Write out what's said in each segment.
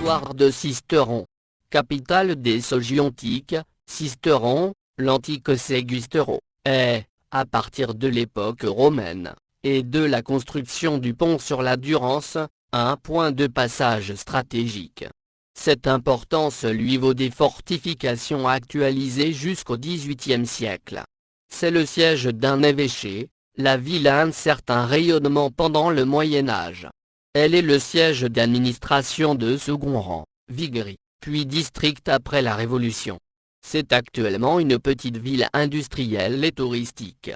Histoire de Sisteron. Capitale des Sogiontiques, Sisteron, l'antique Segustero, est, à partir de l'époque romaine, et de la construction du pont sur la Durance, un point de passage stratégique. Cette importance lui vaut des fortifications actualisées jusqu'au XVIIIe siècle. C'est le siège d'un évêché, la ville a un certain rayonnement pendant le Moyen Âge. Elle est le siège d'administration de second rang, viguerie, puis district après la Révolution. C'est actuellement une petite ville industrielle et touristique.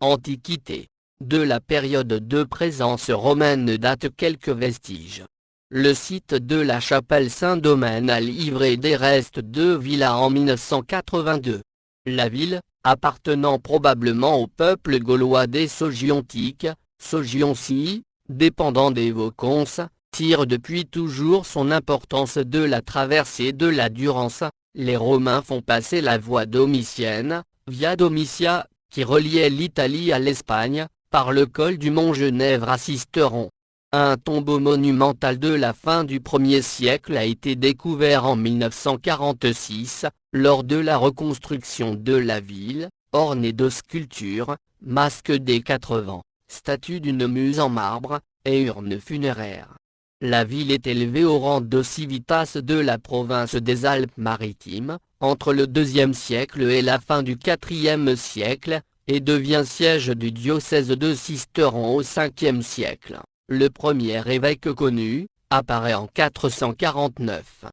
Antiquité. De la période de présence romaine datent quelques vestiges. Le site de la chapelle Saint-Domaine a livré des restes de villas en 1982. La ville, appartenant probablement au peuple gaulois des Sogiontiques, Sogiontii, dépendant des Vauconces, tire depuis toujours son importance de la traversée de la Durance. Les Romains font passer la voie domitienne, Via Domitia, qui reliait l'Italie à l'Espagne, par le col du mont Genèvre à Sisteron. Un tombeau monumental de la fin du 1er siècle a été découvert en 1946, lors de la reconstruction de la ville, orné de sculptures, masque des 4 vents, statue d'une muse en marbre, et urne funéraire. La ville est élevée au rang de civitas de la province des Alpes-Maritimes, entre le IIe siècle et la fin du IVe siècle, et devient siège du diocèse de Sisteron au Ve siècle. Le premier évêque connu, apparaît en 449.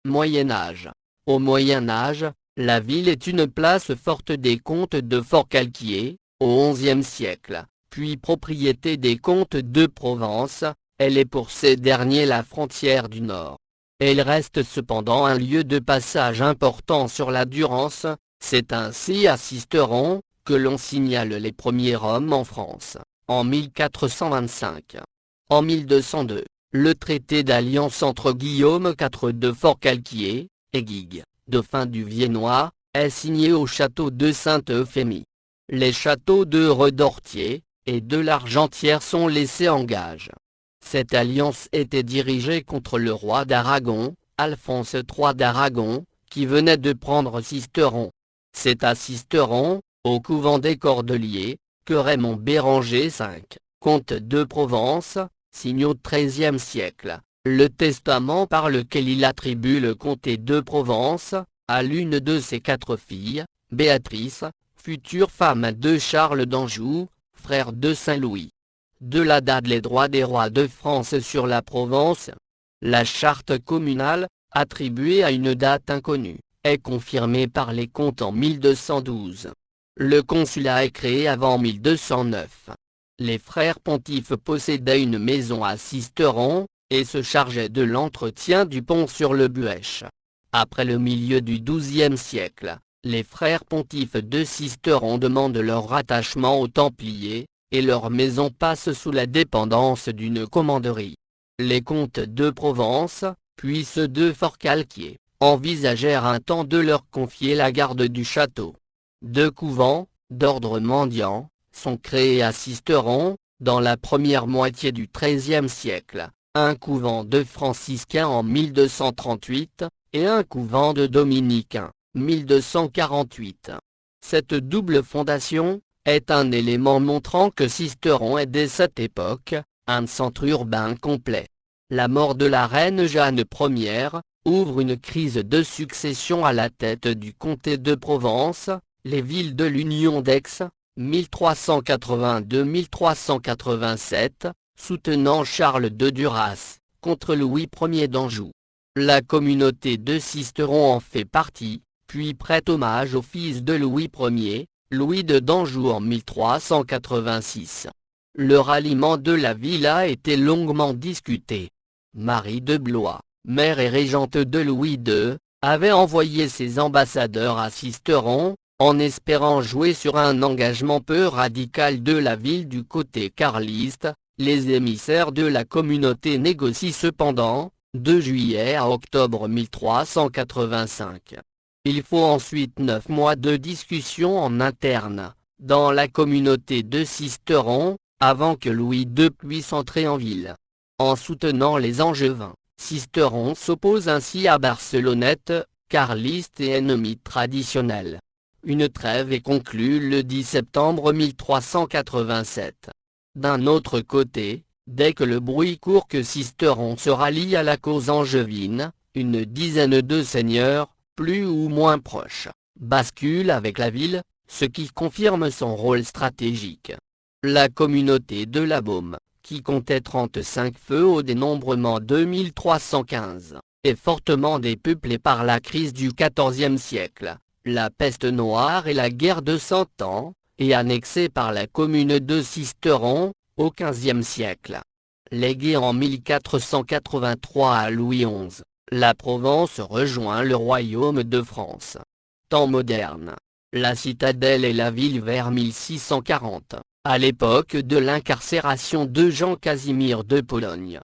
Moyen Âge. Au Moyen Âge, la ville est une place forte des comtes de Forcalquier, au XIe siècle, puis propriété des comtes de Provence, elle est pour ces derniers la frontière du Nord. Elle reste cependant un lieu de passage important sur la Durance, c'est ainsi à Sisteron, que l'on signale les premiers Roms en France, en 1425. En 1202, le traité d'alliance entre Guillaume IV de Forcalquier, et Guigues, dauphin du Viennois, est signé au château de Sainte-Euphémie. Les châteaux de Redortier, et de l'Argentière sont laissés en gage. Cette alliance était dirigée contre le roi d'Aragon, Alphonse III d'Aragon, qui venait de prendre Sisteron. C'est à Sisteron, au couvent des Cordeliers, que Raymond Béranger V, comte de Provence, signe au XIIIe siècle, le testament par lequel il attribue le comté de Provence, à l'une de ses 4 filles, Béatrice, future femme de Charles d'Anjou, frère de Saint-Louis. De là datent les droits des rois de France sur la Provence. La charte communale, attribuée à une date inconnue, est confirmée par les comtes en 1212. Le consulat est créé avant 1209. Les frères pontifes possédaient une maison à Sisteron, et se chargeaient de l'entretien du pont sur le Buëch. Après le milieu du XIIe siècle, les frères pontifes de Sisteron demandent leur rattachement aux Templiers, et leur maison passe sous la dépendance d'une commanderie. Les comtes de Provence, puis ceux de Forcalquier, envisagèrent un temps de leur confier la garde du château. 2 couvents, d'ordre mendiant, sont créés à Sisteron, dans la première moitié du XIIIe siècle, un couvent de franciscains en 1238, et un couvent de dominicains, 1248. Cette double fondation est un élément montrant que Sisteron est dès cette époque, un centre urbain complet. La mort de la reine Jeanne Ière, ouvre une crise de succession à la tête du comté de Provence, les villes de l'Union d'Aix, 1382-1387, soutenant Charles de Duras, contre Louis Ier d'Anjou. La communauté de Sisteron en fait partie, puis prête hommage au fils de Louis Ier, Louis de d'Anjou en 1386. Le ralliement de la ville a été longuement discuté. Marie de Blois, mère et régente de Louis II, avait envoyé ses ambassadeurs à Sisteron, en espérant jouer sur un engagement peu radical de la ville du côté carliste. Les émissaires de la communauté négocient cependant, de juillet à octobre 1385. Il faut ensuite 9 mois de discussion en interne, dans la communauté de Sisteron, avant que Louis II puisse entrer en ville. En soutenant les Angevins, Sisteron s'oppose ainsi à Barcelonnette, carliste et ennemi traditionnel. Une trêve est conclue le 10 septembre 1387. D'un autre côté, dès que le bruit court que Sisteron se rallie à la cause angevine, une dizaine de seigneurs, plus ou moins proches, basculent avec la ville, ce qui confirme son rôle stratégique. La communauté de la Baume, qui comptait 35 feux au dénombrement 2315, est fortement dépeuplée par la crise du XIVe siècle, la peste noire et la guerre de Cent Ans, et annexée par la commune de Sisteron, au XVe siècle. Léguée en 1483 à Louis XI, la Provence rejoint le royaume de France. Temps moderne. La citadelle est la ville vers 1640, à l'époque de l'incarcération de Jean Casimir de Pologne.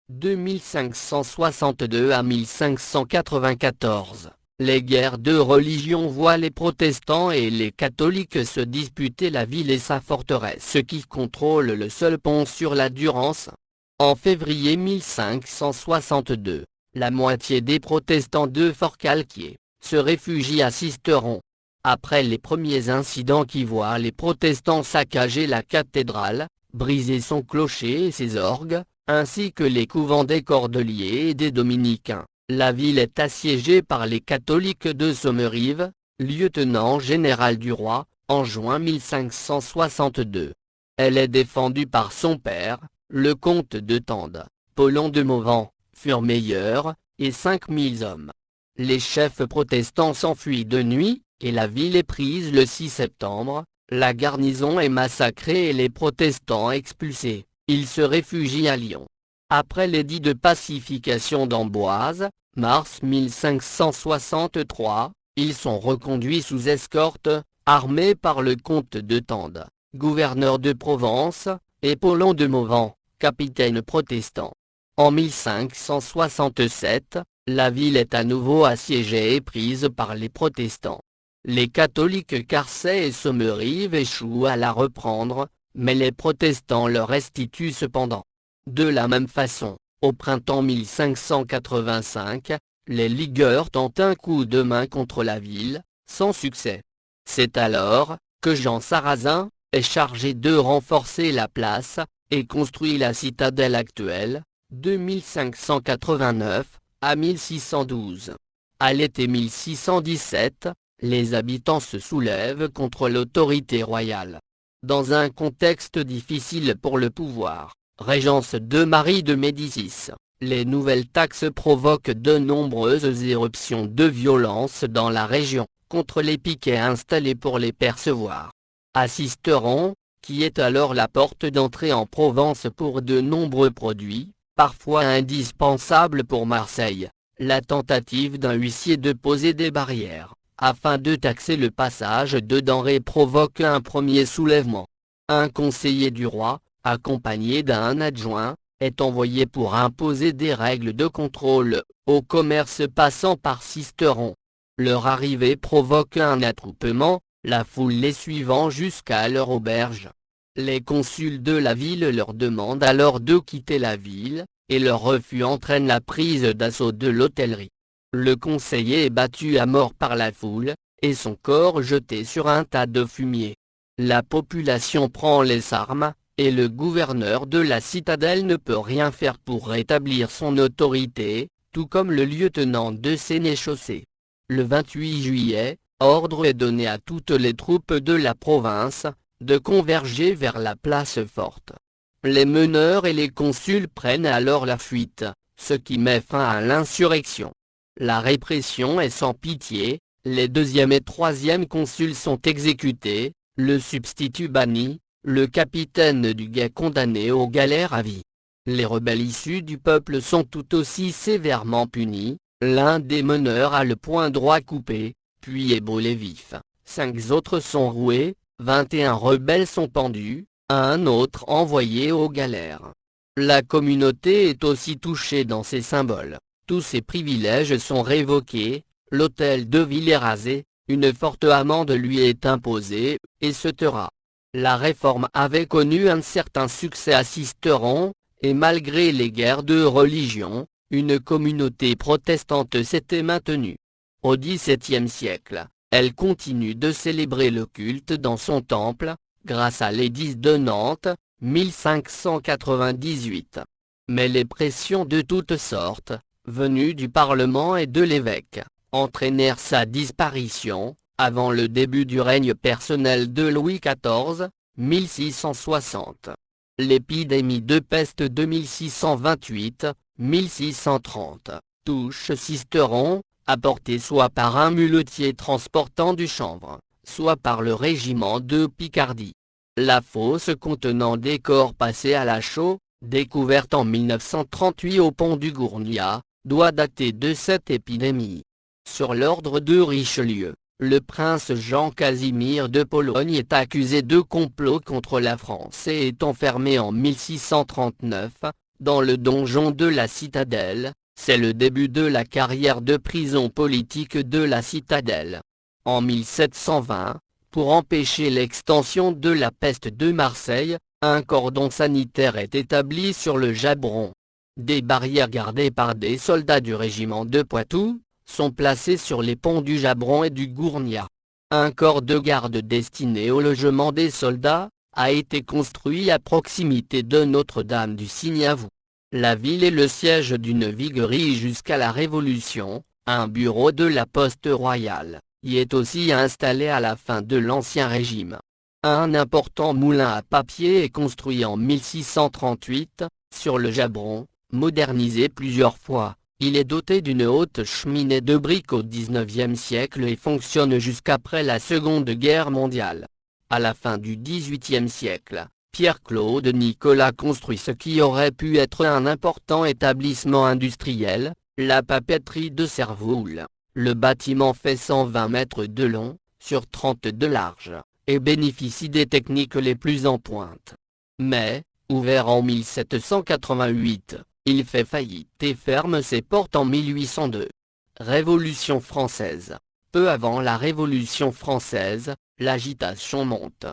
De 1562 à 1594, les guerres de religion voient les protestants et les catholiques se disputer la ville et sa forteresse qui contrôle le seul pont sur la Durance. En février 1562, la moitié des protestants de Forcalquier se réfugient à Sisteron. Après les premiers incidents qui voient les protestants saccager la cathédrale, briser son clocher et ses orgues, ainsi que les couvents des Cordeliers et des Dominicains, la ville est assiégée par les catholiques de Sommerive, lieutenant général du roi, en juin 1562. Elle est défendue par son père, le comte de Tende, Paulon de Mauvent, Furmeilleur, et 5000 hommes. Les chefs protestants s'enfuient de nuit, et la ville est prise le 6 septembre, la garnison est massacrée et les protestants expulsés, ils se réfugient à Lyon. Après l'édit de pacification d'Amboise, mars 1563, ils sont reconduits sous escorte, armés par le comte de Tende, gouverneur de Provence, et Paulon de Mauvent, capitaine protestant. En 1567, la ville est à nouveau assiégée et prise par les protestants. Les catholiques Carçay et Sommerive échouent à la reprendre, mais les protestants le restituent cependant. De la même façon, au printemps 1585, les ligueurs tentent un coup de main contre la ville, sans succès. C'est alors que Jean Sarrazin est chargé de renforcer la place, et construit la citadelle actuelle, de 1589 à 1612. À l'été 1617, les habitants se soulèvent contre l'autorité royale. Dans un contexte difficile pour le pouvoir, régence de Marie de Médicis, les nouvelles taxes provoquent de nombreuses éruptions de violence dans la région, contre les piquets installés pour les percevoir. À Sisteron, qui est alors la porte d'entrée en Provence pour de nombreux produits, parfois indispensables pour Marseille, la tentative d'un huissier de poser des barrières, afin de taxer le passage de denrées provoque un premier soulèvement. Un conseiller du roi, accompagné d'un adjoint, est envoyé pour imposer des règles de contrôle au commerce passant par Sisteron. Leur arrivée provoque un attroupement, la foule les suivant jusqu'à leur auberge. Les consuls de la ville leur demandent alors de quitter la ville, et leur refus entraîne la prise d'assaut de l'hôtellerie. Le conseiller est battu à mort par la foule, et son corps jeté sur un tas de fumier. La population prend les armes, et le gouverneur de la citadelle ne peut rien faire pour rétablir son autorité, tout comme le lieutenant de sénéchaussée. Le 28 juillet, ordre est donné à toutes les troupes de la province, de converger vers la place forte. Les meneurs et les consuls prennent alors la fuite, ce qui met fin à l'insurrection. La répression est sans pitié, les deuxième et troisième consuls sont exécutés, le substitut banni, le capitaine du guet condamné aux galères à vie. Les rebelles issus du peuple sont tout aussi sévèrement punis, l'un des meneurs a le poing droit coupé, puis est brûlé vif, 5 autres sont roués, 21 rebelles sont pendus, un autre envoyé aux galères. La communauté est aussi touchée dans ses symboles, tous ses privilèges sont révoqués, l'hôtel de ville est rasé, une forte amende lui est imposée, et se taira. La réforme avait connu un certain succès à Sisteron, et malgré les guerres de religion, une communauté protestante s'était maintenue. Au XVIIe siècle, elle continue de célébrer le culte dans son temple, grâce à l'édit de Nantes, 1598. Mais les pressions de toutes sortes, venues du Parlement et de l'évêque, entraînèrent sa disparition, avant le début du règne personnel de Louis XIV, 1660. L'épidémie de peste de 1628-1630, touche Sisteron, apportée soit par un muletier transportant du chanvre, soit par le régiment de Picardie. La fosse contenant des corps passés à la chaux, découverte en 1938 au pont du Gournat, doit dater de cette épidémie. Sur l'ordre de Richelieu, le prince Jean-Casimir de Pologne est accusé de complot contre la France et est enfermé en 1639, dans le donjon de la citadelle. C'est le début de la carrière de prison politique de la citadelle. En 1720, pour empêcher l'extension de la peste de Marseille, un cordon sanitaire est établi sur le Jabron. Des barrières gardées par des soldats du régiment de Poitou sont placées sur les ponts du Jabron et du Gournat. Un corps de garde destiné au logement des soldats a été construit à proximité de Notre-Dame du Signavou. La ville est le siège d'une viguerie jusqu'à la Révolution. Un bureau de la Poste royale y est aussi installé à la fin de l'Ancien Régime. Un important moulin à papier est construit en 1638, sur le Jabron, modernisé plusieurs fois. Il est doté d'une haute cheminée de briques au XIXe siècle et fonctionne jusqu'après la Seconde Guerre mondiale. À la fin du XVIIIe siècle, Pierre-Claude Nicolas construit ce qui aurait pu être un important établissement industriel, la papeterie de Servoul. Le bâtiment fait 120 mètres de long, sur 30 de large, et bénéficie des techniques les plus en pointe. Mais, ouvert en 1788, il fait faillite et ferme ses portes en 1802. Révolution française. Peu avant la Révolution française, l'agitation monte.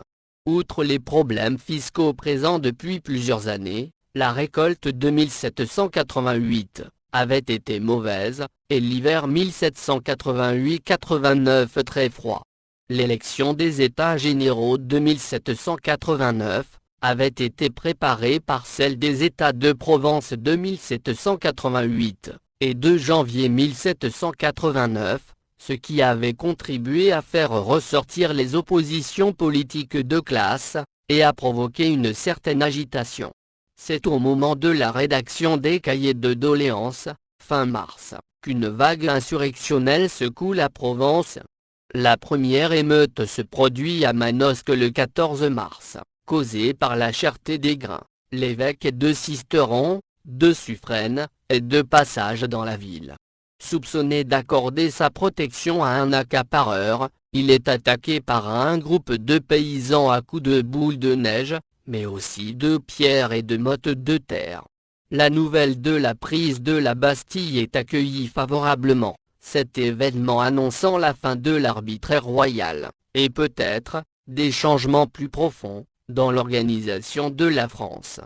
Outre les problèmes fiscaux présents depuis plusieurs années, la récolte de 1788 avait été mauvaise, et l'hiver 1788-89 très froid. L'élection des États généraux de 1789 avait été préparée par celle des États de Provence de 1788, et de janvier 1789, ce qui avait contribué à faire ressortir les oppositions politiques de classe, et à provoquer une certaine agitation. C'est au moment de la rédaction des cahiers de doléances, fin mars, qu'une vague insurrectionnelle secoue la Provence. La première émeute se produit à Manosque le 14 mars, causée par la cherté des grains. L'évêque de Sisteron, de Suffren, est de passage dans la ville. Soupçonné d'accorder sa protection à un accapareur, il est attaqué par un groupe de paysans à coups de boules de neige, mais aussi de pierres et de mottes de terre. La nouvelle de la prise de la Bastille est accueillie favorablement, cet événement annonçant la fin de l'arbitraire royal, et peut-être, des changements plus profonds, dans l'organisation de la France.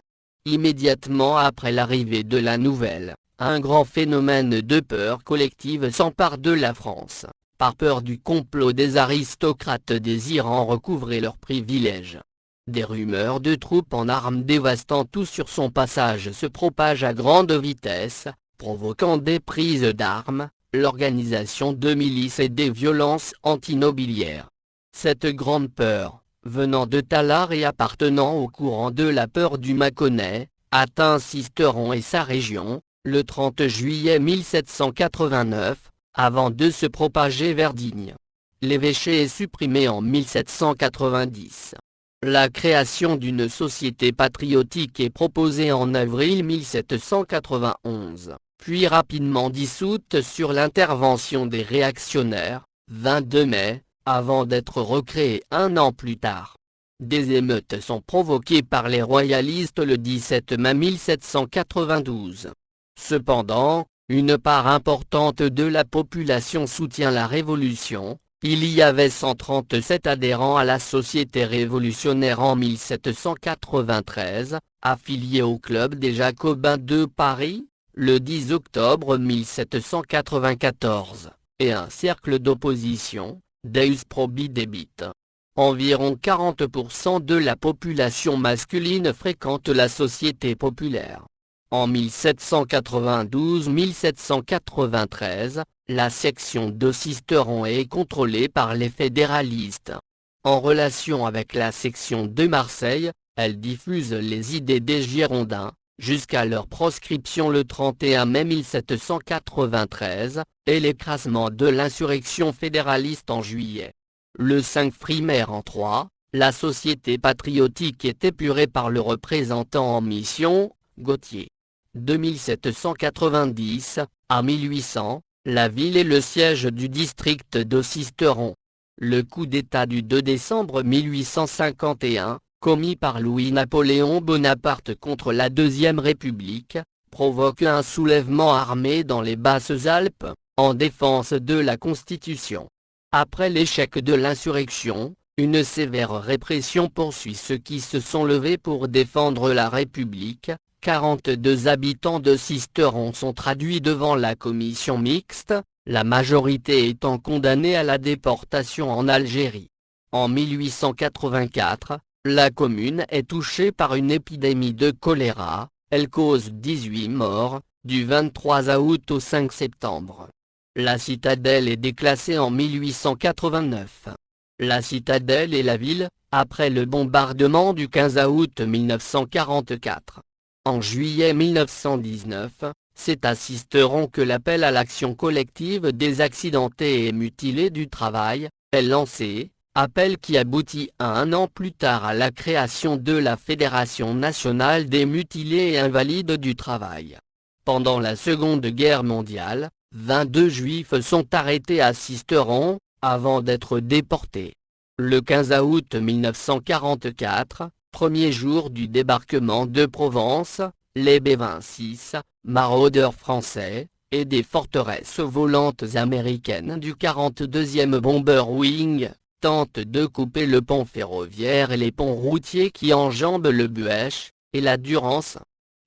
Immédiatement après l'arrivée de la nouvelle, un grand phénomène de peur collective s'empare de la France, par peur du complot des aristocrates désirant recouvrer leurs privilèges. Des rumeurs de troupes en armes dévastant tout sur son passage se propagent à grande vitesse, provoquant des prises d'armes, l'organisation de milices et des violences antinobiliaires. Cette grande peur, venant de Tallard et appartenant au courant de la peur du Mâconnais, atteint Sisteron et sa région, le 30 juillet 1789, avant de se propager vers Digne. L'évêché est supprimé en 1790. La création d'une société patriotique est proposée en avril 1791, puis rapidement dissoute sur l'intervention des réactionnaires, 22 mai, avant d'être recréée un an plus tard. Des émeutes sont provoquées par les royalistes le 17 mai 1792. Cependant, une part importante de la population soutient la Révolution. Il y avait 137 adhérents à la Société révolutionnaire en 1793, affiliés au Club des Jacobins de Paris, le 10 octobre 1794, et un cercle d'opposition, Deus Probidebit. Environ 40% de la population masculine fréquente la société populaire. En 1792-1793, la section de Sisteron est contrôlée par les fédéralistes. En relation avec la section de Marseille, elle diffuse les idées des Girondins, jusqu'à leur proscription le 31 mai 1793, et l'écrasement de l'insurrection fédéraliste en juillet. Le 5 Frimaire en 3, la société patriotique est épurée par le représentant en mission, Gauthier. De 1790 à 1800, la ville est le siège du district de Sisteron. Le coup d'État du 2 décembre 1851, commis par Louis-Napoléon Bonaparte contre la Deuxième République, provoque un soulèvement armé dans les Basses-Alpes, en défense de la Constitution. Après l'échec de l'insurrection, une sévère répression poursuit ceux qui se sont levés pour défendre la République. 42 habitants de Sisteron sont traduits devant la commission mixte, la majorité étant condamnée à la déportation en Algérie. En 1884, la commune est touchée par une épidémie de choléra, elle cause 18 morts, du 23 août au 5 septembre. La citadelle est déclassée en 1889. La citadelle et la ville, après le bombardement du 15 août 1944. En juillet 1919, c'est à Sisteron que l'appel à l'action collective des accidentés et mutilés du travail est lancé, appel qui aboutit un an plus tard à la création de la Fédération nationale des mutilés et invalides du travail. Pendant la Seconde Guerre mondiale, 22 Juifs sont arrêtés à Sisteron, avant d'être déportés. Le 15 août 1944, premier jour du débarquement de Provence, les B-26, maraudeurs français, et des forteresses volantes américaines du 42e Bomber Wing, tentent de couper le pont ferroviaire et les ponts routiers qui enjambent le Buech, et la Durance.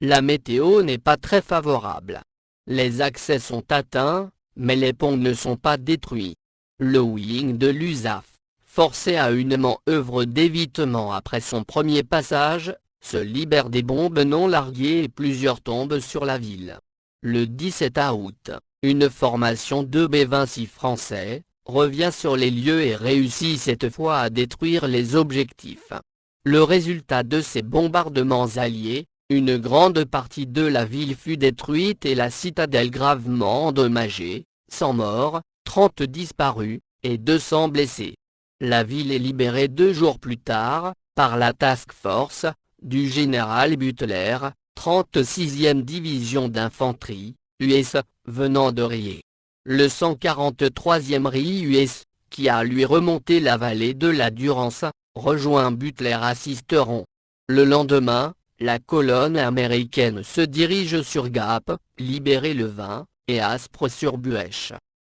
La météo n'est pas très favorable. Les accès sont atteints, mais les ponts ne sont pas détruits. Le wing de l'USAF, forcé à une manœuvre d'évitement après son premier passage, se libère des bombes non larguées et plusieurs tombent sur la ville. Le 17 août, une formation de B-26 français revient sur les lieux et réussit cette fois à détruire les objectifs. Le résultat de ces bombardements alliés, une grande partie de la ville fut détruite et la citadelle gravement endommagée, 100 morts, 30 disparus, et 200 blessés. La ville est libérée 2 jours plus tard, par la Task Force, du général Butler, 36e division d'infanterie, US, venant de Riez. Le 143e RI US, qui a lui remonté la vallée de la Durance, rejoint Butler à Sisteron. Le lendemain, la colonne américaine se dirige sur Gap, libérée le 20, et Aspre sur Buech.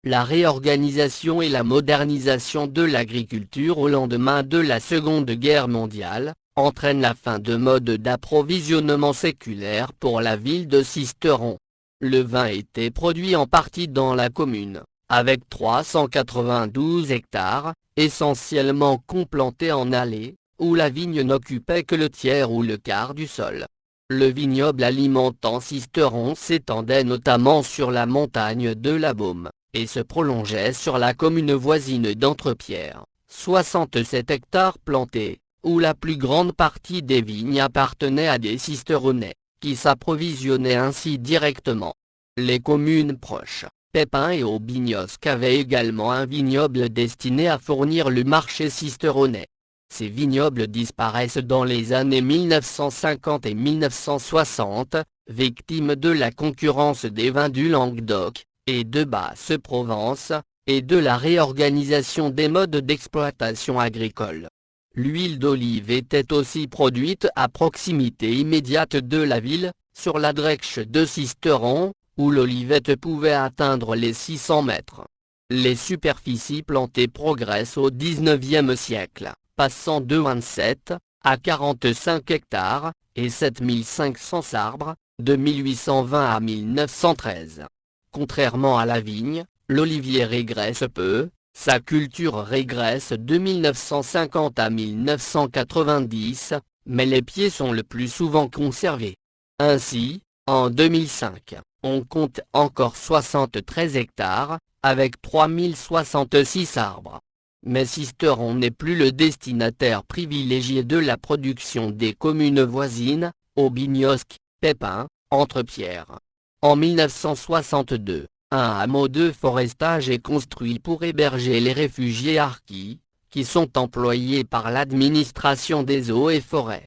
La réorganisation et la modernisation de l'agriculture au lendemain de la Seconde Guerre mondiale, entraînent la fin de modes d'approvisionnement séculaire pour la ville de Sisteron. Le vin était produit en partie dans la commune, avec 392 hectares, essentiellement complantés en allées, où la vigne n'occupait que le tiers ou le quart du sol. Le vignoble alimentant Sisteron s'étendait notamment sur la montagne de la Baume, et se prolongeait sur la commune voisine d'Entrepierre, 67 hectares plantés, où la plus grande partie des vignes appartenaient à des Sisteronnais, qui s'approvisionnaient ainsi directement. Les communes proches, Pépin et Aubignosc avaient également un vignoble destiné à fournir le marché sisteronnais. Ces vignobles disparaissent dans les années 1950 et 1960, victimes de la concurrence des vins du Languedoc, et de Basse-Provence, et de la réorganisation des modes d'exploitation agricole. L'huile d'olive était aussi produite à proximité immédiate de la ville, sur la Drèche de Sisteron, où l'olivette pouvait atteindre les 600 mètres. Les superficies plantées progressent au XIXe siècle, passant de 27 à 45 hectares, et 7500 arbres, de 1820 à 1913. Contrairement à la vigne, l'olivier régresse peu, sa culture régresse de 1950 à 1990, mais les pieds sont le plus souvent conservés. Ainsi, en 2005, on compte encore 73 hectares, avec 3066 arbres. Mais Sisteron n'est plus le destinataire privilégié de la production des communes voisines, Aubignosc, Pépin, Entrepierre. En 1962, un hameau de forestage est construit pour héberger les réfugiés harkis, qui sont employés par l'administration des eaux et forêts.